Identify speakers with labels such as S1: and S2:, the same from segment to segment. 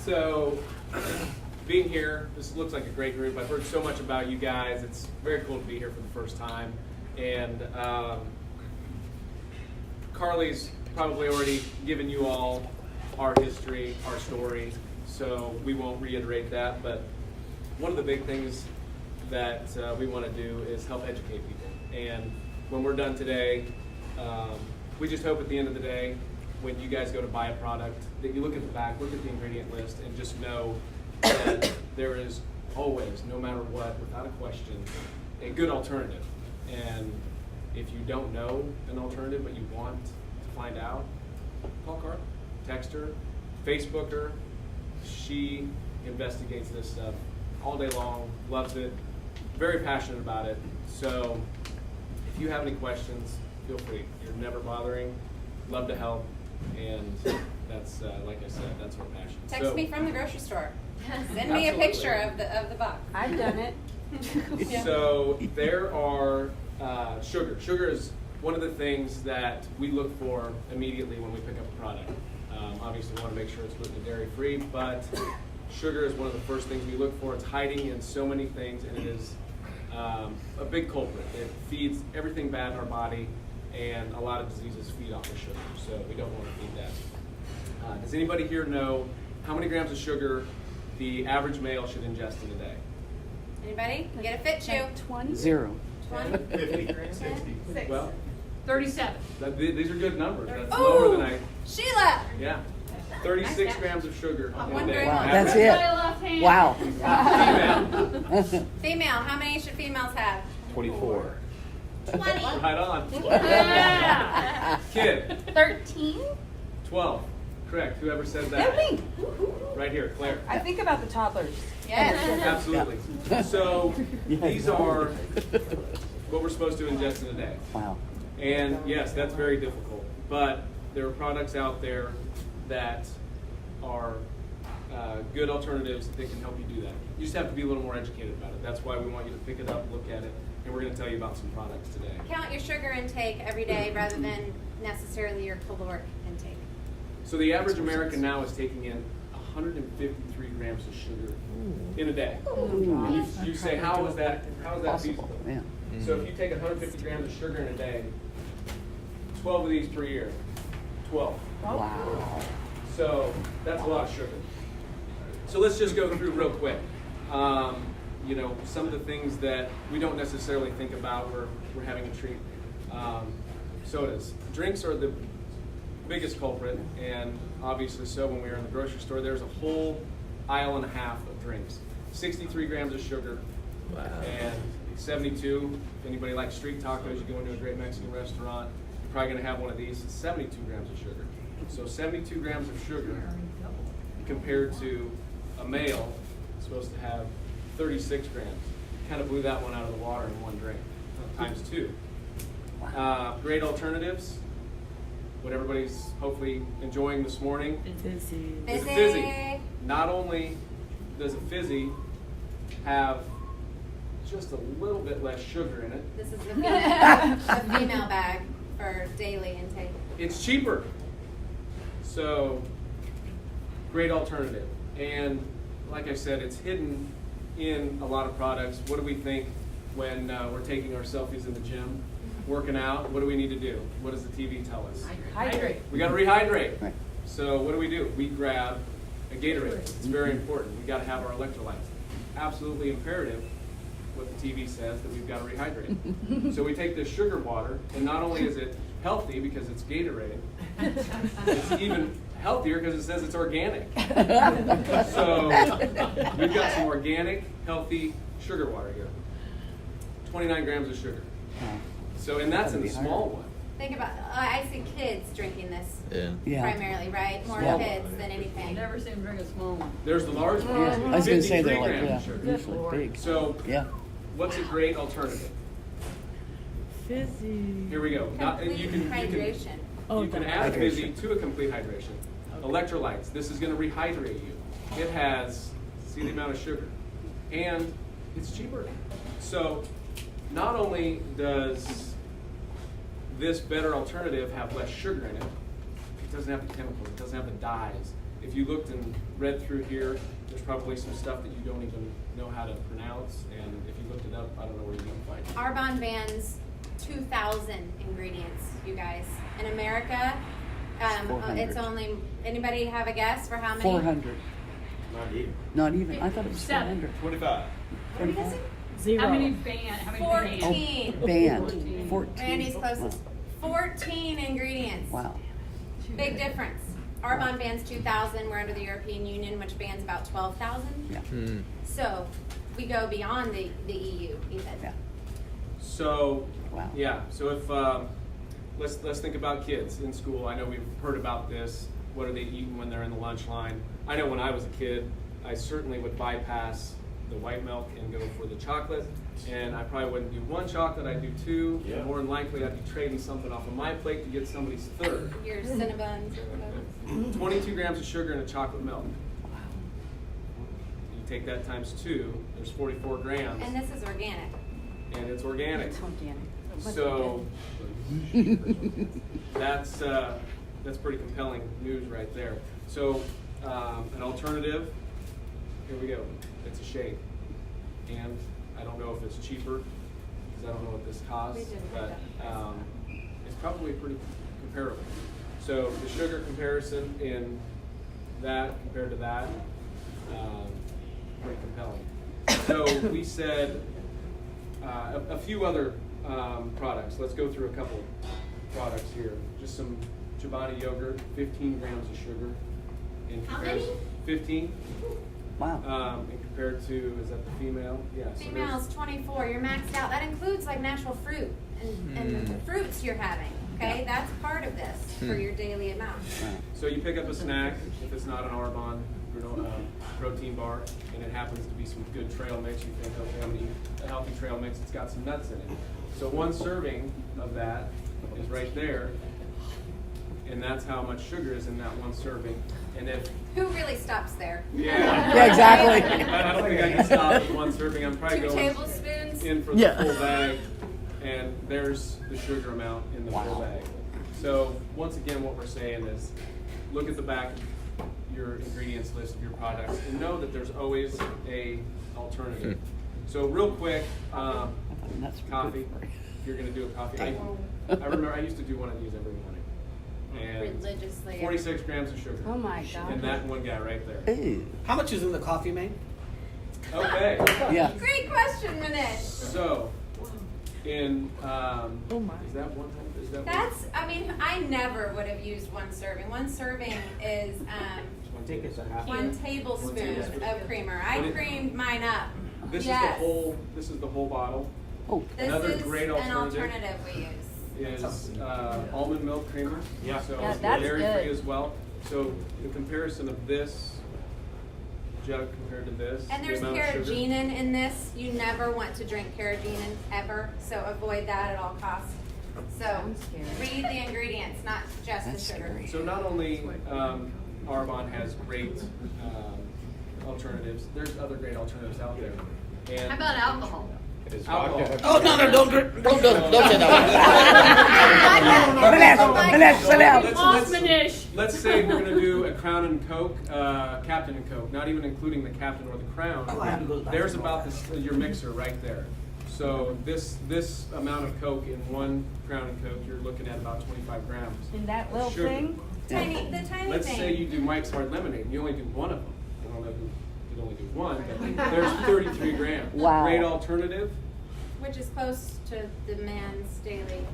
S1: So, being here, this looks like a great group. I've heard so much about you guys. It's very cool to be here for the first time. And Carly's probably already given you all our history, our story, so we won't reiterate that. But one of the big things that we want to do is help educate people. And when we're done today, we just hope at the end of the day, when you guys go to buy a product, that you look at the back, look at the ingredient list, and just know that there is always, no matter what, without a question, a good alternative. And if you don't know an alternative but you want to find out, call Carly, text her, Facebook her. She investigates this stuff all day long, loves it, very passionate about it. So if you have any questions, feel free. You're never bothering. Love to help. And that's, like I said, that's our passion.
S2: Text me from the grocery store. Send me a picture of the box.
S3: I've done it.
S1: So there are sugar. Sugar is one of the things that we look for immediately when we pick up a product. Obviously, we want to make sure it's gluten and dairy free, but sugar is one of the first things we look for. It's hiding in so many things, and it is a big culprit. It feeds everything bad in our body, and a lot of diseases feed off of sugar, so we don't want to feed that. Does anybody here know how many grams of sugar the average male should ingest in a day?
S2: Anybody? Get a fit shoe.
S3: 20?
S4: 0.
S2: 20?
S1: 50.
S2: 60.
S1: Well,
S5: 37.
S1: these are good numbers. That's
S2: Ooh,
S1: lower than I.
S2: Sheila!
S1: Yeah. 36 grams of sugar in a
S2: Wondering
S1: day.
S2: why.
S4: That's
S1: Average.
S4: it.
S5: My left hand.
S4: Wow.
S1: Female.
S2: Female. How many should females have?
S6: 24.
S2: 20.
S1: Right on.
S5: Yeah.
S1: Kid.
S3: 13?
S1: 12. Correct. Whoever said
S3: No,
S1: that.
S3: me.
S1: Right here, Claire.
S3: I think about the toddlers.
S2: Yes.
S1: Absolutely. So these are what we're supposed to ingest in a day.
S4: Wow.
S1: And yes, that's very difficult. But there are products out there that are good alternatives that can help you do that. You just have to be a little more educated about it. That's why we want you to pick it up, look at it, and we're going to tell you about some products today.
S2: Count your sugar intake every day rather than necessarily your caloric intake.
S1: So the average American now is taking in 153 grams of sugar in a day. And you say, how is that feasible?
S4: Yeah.
S1: So if you take 150 grams of sugar in a day, 12 of these per year, 12.
S4: Wow.
S1: So that's a lot of sugar. So let's just go through real quick. Some of the things that we don't necessarily think about we're having a treat. Sodas. Drinks are the biggest culprit, and obviously so when we were in the grocery store, there's a whole aisle and a half of drinks. 63 grams of sugar.
S6: Wow.
S1: And 72, if anybody likes street tacos, you go into a great Mexican restaurant, you're probably going to have one of these. It's 72 grams of sugar. So 72 grams of sugar compared to a male supposed to have 36 grams. Kind of blew that one out of the water in one drink, times 2. Great alternatives. What everybody's hopefully enjoying this morning is a fizzy. Not only does a fizzy have just a little bit less sugar in it,
S2: This is the female bag for daily intake.
S1: it's cheaper. So, great alternative. And like I said, it's hidden in a lot of products. What do we think when we're taking our selfies in the gym, working out? What do we need to do? What does the TV tell us?
S3: Hydrate.
S1: We got to rehydrate.
S4: Right.
S1: So what do? We grab a Gatorade. It's very important. We got to have our electrolytes. Absolutely imperative. What the TV says that we've got to rehydrate. So we take this sugar water, and not only is it healthy because it's Gatorade, it's even healthier because it says it's organic. So we've got some organic, healthy sugar water here. 29 grams of sugar. So, and that's in the small one.
S2: Think about, I see kids drinking this
S4: Yeah.
S2: primarily, right? More
S4: Small.
S2: kids than
S5: I've
S2: anything.
S5: never seen him drink a small one.
S1: There's the large one.
S4: I was going to say
S1: 53
S4: they're like,
S1: grams
S4: yeah,
S1: of sugar.
S4: usually big.
S1: So
S4: Yeah.
S1: what's a great alternative?
S7: Fizzy.
S1: Here we go.
S2: Complete
S1: You can
S2: hydration.
S1: add
S4: Hydration.
S1: fizzy to a complete hydration. Electrolytes. This is going to rehydrate you. It has, see the amount of sugar, and it's cheaper. So not only does this better alternative have less sugar in it, if you doesn't have the chemicals, it doesn't have the dyes. If you looked and read through here, there's probably some stuff that you don't even know how to pronounce, and if you looked it up, I don't know where you're gonna find it.
S2: Arbonne bans 2,000 ingredients, you guys. In America, it's
S4: 400.
S2: only, anybody have a guess for how many?
S4: 400.
S6: Not even.
S4: Not even. I thought it was
S5: 7.
S4: 400.
S6: 25.
S2: What are you guessing?
S5: How many banned? How many banned?
S2: 14.
S4: Banned. 14.
S2: Randy's closest. 14 ingredients.
S4: Wow.
S2: Big difference. Arbonne bans 2,000. We're under the European Union, which bans about 12,000.
S4: Yeah.
S2: So we go beyond the EU even.
S4: Yeah.
S1: So,
S4: Wow.
S1: yeah, so if, let's think about kids in school. I know we've heard about this. What are they eating when they're in the lunch line? I know when I was a kid, I certainly would bypass the white milk and go for the chocolate. And I probably wouldn't do one chocolate, I'd do two.
S6: Yeah.
S1: And more than likely, I'd be trading something off of my plate to get somebody's third.
S2: Your Cinnabons or whatever.
S1: 22 grams of sugar in a chocolate milk. You take that times 2, there's 44 grams,
S2: And this is organic.
S1: and it's organic.
S3: It's organic.
S1: So that's pretty compelling news right there. So an alternative, here we go. It's a shake, and I don't know if it's cheaper because I don't know what this costs,
S2: We didn't
S1: but
S2: look up the price.
S1: it's probably pretty comparable. So the sugar comparison in that compared to that, pretty compelling. So we said a few other products. Let's go through a couple products here. Just some Chobani yogurt, 15 grams of sugar. In
S2: How
S1: comparison,
S2: many?
S1: 15.
S4: Wow.
S1: And compared to, is that the female? Yeah. So
S2: Females 24. You're maxed out. That includes like natural fruit and the fruits you're having. Okay, that's part of this for your daily amount.
S4: Wow.
S1: So you pick up a snack, if it's not an Arbonne protein bar, and it happens to be some good trail mix, you think, okay, I'm gonna eat a healthy trail mix, it's got some nuts in it. So one serving of that is right there, and that's how much sugar is in that one serving. And if,
S2: Who really stops there?
S1: yeah.
S4: Yeah, exactly.
S1: I don't think I can stop at one serving, I'm probably
S2: 2
S1: going
S2: tablespoons.
S1: in for the
S4: Yeah.
S1: full bag, and there's the sugar amount in the full
S4: Wow.
S1: bag. So once again, what we're saying is, look at the back of your ingredients list of your products and know that there's always a alternative. So real quick,
S4: I thought nuts were
S1: coffee.
S4: good for you.
S1: If you're gonna do a coffee, I remember I used to do one of these every morning. And
S2: Religiously.
S1: 46 grams of sugar.
S3: Oh my God.
S1: And that one guy right there.
S4: Ooh.
S7: How much is in the coffee, man?
S1: Okay.
S4: Yeah.
S2: Great question, Manish.
S1: So, in is that one? Is that
S2: That's, I mean, I never would have used one serving. One serving is
S6: I think it's a half.
S2: 1 tablespoon
S1: tablespoon.
S2: of creamer. I
S1: But it-
S2: creamed mine up.
S1: This
S2: Yes.
S1: is the whole bottle.
S4: Oh.
S2: This
S1: Another
S2: is
S1: great
S2: an
S1: alternative.
S2: alternative we use.
S1: Is almond milk creamer.
S6: Yeah.
S1: So
S3: Yeah, that's
S1: dairy free
S3: good.
S1: as well. So the comparison of this jug compared to this.
S2: And
S1: the
S2: there's
S1: amount of sugar.
S2: carrageenan in this. You never want to drink carrageenan ever, so avoid that at all costs. So
S3: Sounds scary.
S2: read the ingredients, not just
S4: That's
S2: the sugar.
S4: scary.
S1: So not only Arbonne has great alternatives, there's other great alternatives out there. And
S5: How about alcohol?
S6: Is
S1: Alcohol.
S6: vodka-
S7: Oh, no, don't say that.
S4: Vanessa, sit down.
S5: Osmanish.
S1: Let's say we're gonna do a Crown and Coke, Captain and Coke, not even including the Captain or the Crown.
S7: Oh, I have to go to the
S1: There's
S7: bathroom.
S1: about this, your mixer right there. So this amount of Coke in one Crown and Coke, you're looking at about 25 grams.
S3: In that little
S1: Sugar.
S3: thing?
S2: The tiny
S1: Let's
S2: thing.
S1: say you do Mike's Hard Lemonade, and you only do one of them. I don't know who could only do one, but there's 33 grams.
S4: Wow.
S1: Great alternative.
S2: Which is close to the man's daily.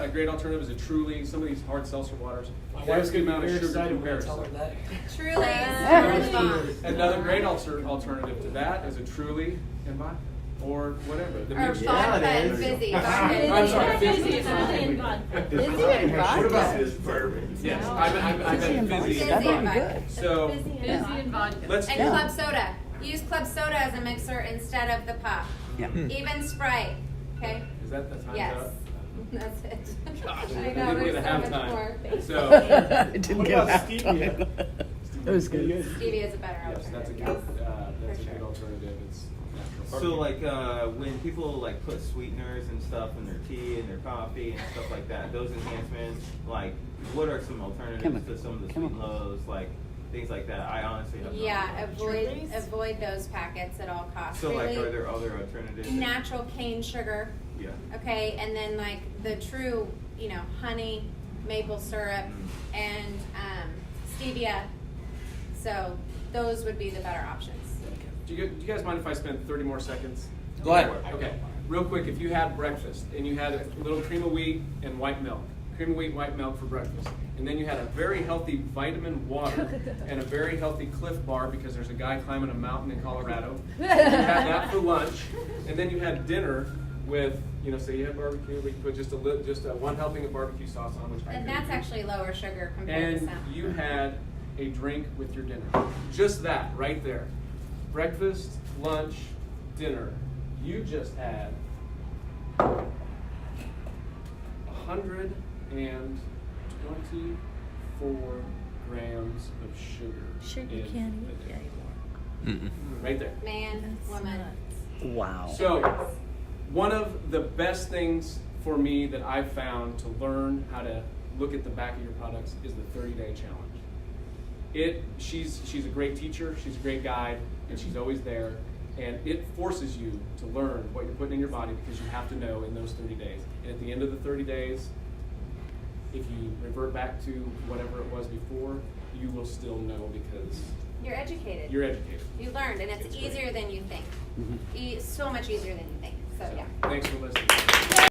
S1: A great alternative is a Truly, some of these hard seltzer waters.
S7: My
S1: There's
S7: wife's
S1: the
S7: gonna be
S1: amount of
S7: very
S1: sugar
S7: excited when I tell her
S1: comparison.
S7: that.
S2: Truly
S3: Ah.
S2: is really bomb.
S1: Another great alternative to that is a Truly and vodka, or whatever. The
S2: Or
S1: mixture.
S2: vodka
S6: it
S2: and
S6: is.
S2: fizzy.
S1: I'm
S2: Vodka
S1: sorry,
S2: and
S1: fizzy.
S5: Fizzy is only in vodka.
S3: Fizzy and
S6: What about
S3: vodka.
S6: this bourbon?
S1: Yes, I
S4: Fizzy
S1: meant
S4: and vodka.
S1: fizzy.
S2: Fizzy
S4: That'd
S2: and
S4: be
S2: vodka.
S4: good.
S1: So,
S5: Fizzy and vodka.
S1: let's
S2: And
S4: Yeah.
S2: club soda. Use club soda as a mixer instead of the pop.
S4: Yeah.
S2: Even Sprite. Okay?
S1: Is that the time's
S2: Yes.
S1: up?
S2: That's it.
S1: I
S2: I
S1: didn't
S2: know,
S1: get
S2: there's
S1: a
S2: so much
S1: halftime.
S2: more.
S1: So,
S4: It didn't
S6: What
S4: get
S6: about
S4: out.
S6: stevia?
S4: It was good.
S2: Stevia is a better
S1: yes,
S2: alternative.
S1: that's a good
S2: For sure.
S1: alternative. It's natural.
S6: So like when people like put sweeteners and stuff in their tea and their coffee and stuff like that, those enhancements, like what are some alternatives
S4: Chemical.
S6: to some of the
S4: Chemical.
S6: sweet lows, like things like that? I honestly have no
S2: Yeah,
S6: idea.
S2: avoid those packets at all costs.
S6: So like,
S2: Really,
S6: are there other alternatives?
S2: natural cane sugar,
S6: Yeah.
S2: okay, and then like the true, honey, maple syrup, and stevia. So those would be the better options.
S1: Do you guys mind if I spend 30 more seconds?
S7: Go ahead.
S1: Okay, real quick, if you had breakfast and you had a little cream of wheat and white milk, cream of wheat, white milk for breakfast, and then you had a very healthy vitamin water and a very healthy Cliff Bar because there's a guy climbing a mountain in Colorado, and you had that for lunch, and then you had dinner with, say you had barbecue, we put just one helping of barbecue sauce on, which I
S2: And
S1: agree
S2: that's
S1: with you.
S2: actually lower sugar compared to
S1: And
S2: some.
S1: you had a drink with your dinner. Just that, right there. Breakfast, lunch, dinner. You just had 124 grams of sugar.
S8: Sure you
S1: in
S8: can't
S1: a
S8: eat
S1: day.
S8: that.
S1: Right there.
S2: Man, woman.
S4: Wow.
S1: So, one of the best things for me that I've found to learn how to look at the back of your products is the 30-day challenge. She's a great teacher, she's a great guide, and she's always there. And it forces you to learn what you're putting in your body because you have to know in those 30 days. And at the end of the 30 days, if you revert back to whatever it was before, you will still know because
S2: You're educated.
S1: you're educated.
S2: You learned, and it's
S1: It's great.
S2: easier than you think. So much easier than you think. So yeah.
S1: Thanks for listening.